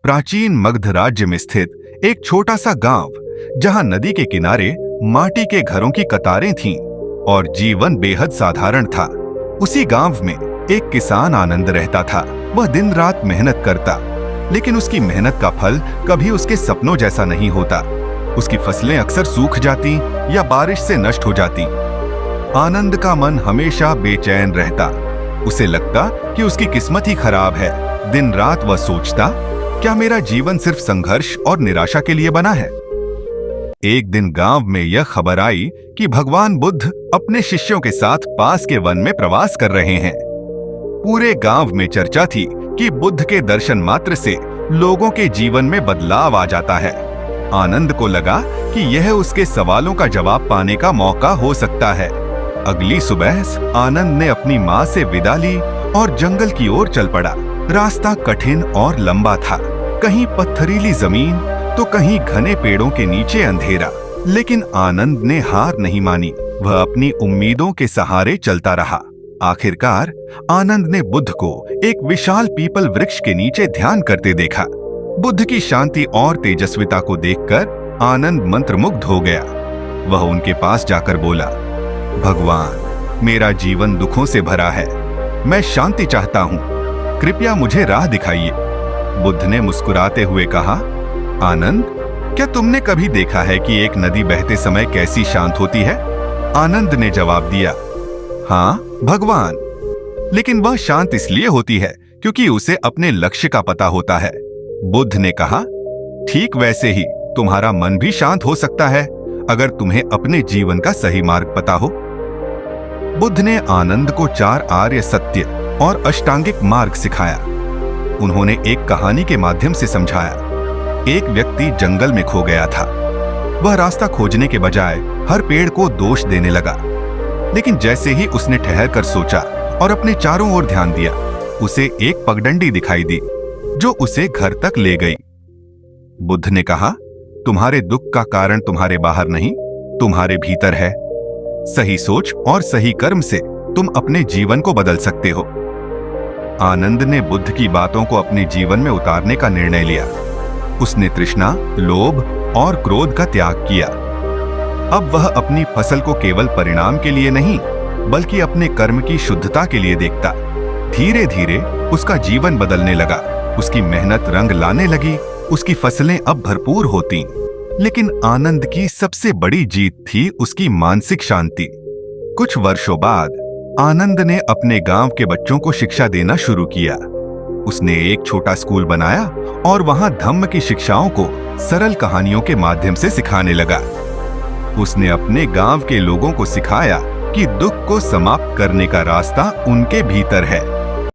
प्राचीन मगध राज्य में स्थित एक छोटा सा गांव, जहां नदी के किनारे माटी के घरों की कतारें थीं और जीवन बेहद साधारण था। उसी गांव में एक किसान आनंद रहता था। वह दिन रात मेहनत करता, लेकिन उसकी मेहनत का फल कभी उसके सपनों जैसा नहीं होता। उसकी फसलें अक्सर सूख जाती या बारिश से नष्ट हो जाती। आनंद का मन हमेशा बेचैन रहता। उसे लगता कि उसकी किस्मत ही खराब है। दिन रात वह सोचता, क्या मेरा जीवन सिर्फ संघर्ष और निराशा के लिए बना है? एक दिन गांव में यह खबर आई कि भगवान बुद्ध अपने शिष्यों के साथ पास के वन में प्रवास कर रहे हैं। पूरे गांव में चर्चा थी कि बुद्ध के दर्शन मात्र से लोगों के जीवन में बदलाव आ जाता है। आनंद को लगा कि यह उसके सवालों का जवाब पाने का मौका हो सकता है। अगली सुबह आनंद ने अपनी माँ से विदा ली और जंगल की ओर चल पड़ा। रास्ता कठिन और लंबा था, कहीं पत्थरीली जमीन तो कहीं घने पेड़ों के नीचे अंधेरा। लेकिन आनंद ने हार नहीं मानी। वह अपनी उम्मीदों के सहारे चलता रहा। आखिरकार आनंद ने बुद्ध को एक विशाल पीपल वृक्ष के नीचे ध्यान करते देखा। बुद्ध की शांति और तेजस्विता को देखकर आनंद मंत्रमुग्ध हो गया। वह उनके पास जाकर बोला, भगवान, मेरा जीवन दुखों से भरा है। मैं शांति चाहता हूँ, कृपया मुझे राह दिखाइए। बुद्ध ने मुस्कुराते हुए कहा, आनंद, क्या तुमने कभी देखा है कि एक नदी बहते समय कैसी शांत होती है? आनंद ने जवाब दिया, हाँ भगवान, लेकिन वह शांत इसलिए होती है क्योंकि उसे अपने लक्ष्य का पता होता है। बुद्ध ने कहा, ठीक वैसे ही तुम्हारा मन भी शांत हो सकता है अगर तुम्हें अपने जीवन का सही मार्ग पता हो। बुद्ध ने आनंद को 4 आर्य सत्य और अष्टांगिक मार्ग सिखाया। उन्होंने एक कहानी के माध्यम से समझाया। एक व्यक्ति जंगल में खो गया था। वह रास्ता खोजने के बजाय हर पेड़ को दोष देने लगा। लेकिन जैसे ही उसने ठहर कर सोचा और अपने चारों ओर ध्यान दिया, उसे एक पगडंडी दिखाई दी जो उसे घर तक ले गई। बुद्ध ने कहा, तुम्हारे दुख का कारण तुम्हारे बाहर नहीं, तुम्हारे भीतर है। सही सोच और सही कर्म से तुम अपने जीवन को बदल सकते हो। आनंद ने बुद्ध की बातों को अपने जीवन में उतारने का निर्णय लिया। उसने तृष्णा, लोभ और क्रोध का त्याग किया। अब वह अपनी फसल को केवल परिणाम के लिए नहीं, बल्कि अपने कर्म की शुद्धता के लिए देखता। धीरे धीरे उसका जीवन बदलने लगा। उसकी मेहनत रंग लाने लगी। उसकी फसलें अब भरपूर होती। लेकिन आनंद की सबसे बड़ी जीत थी उसकी मानसिक शांति। कुछ वर्षों बाद आनंद ने अपने गांव के बच्चों को शिक्षा देना शुरू किया। उसने एक छोटा स्कूल बनाया और वहां धम्म की शिक्षाओं को सरल कहानियों के माध्यम से सिखाने लगा। उसने अपने गांव के लोगों को सिखाया कि दुख को समाप्त करने का रास्ता उनके भीतर है।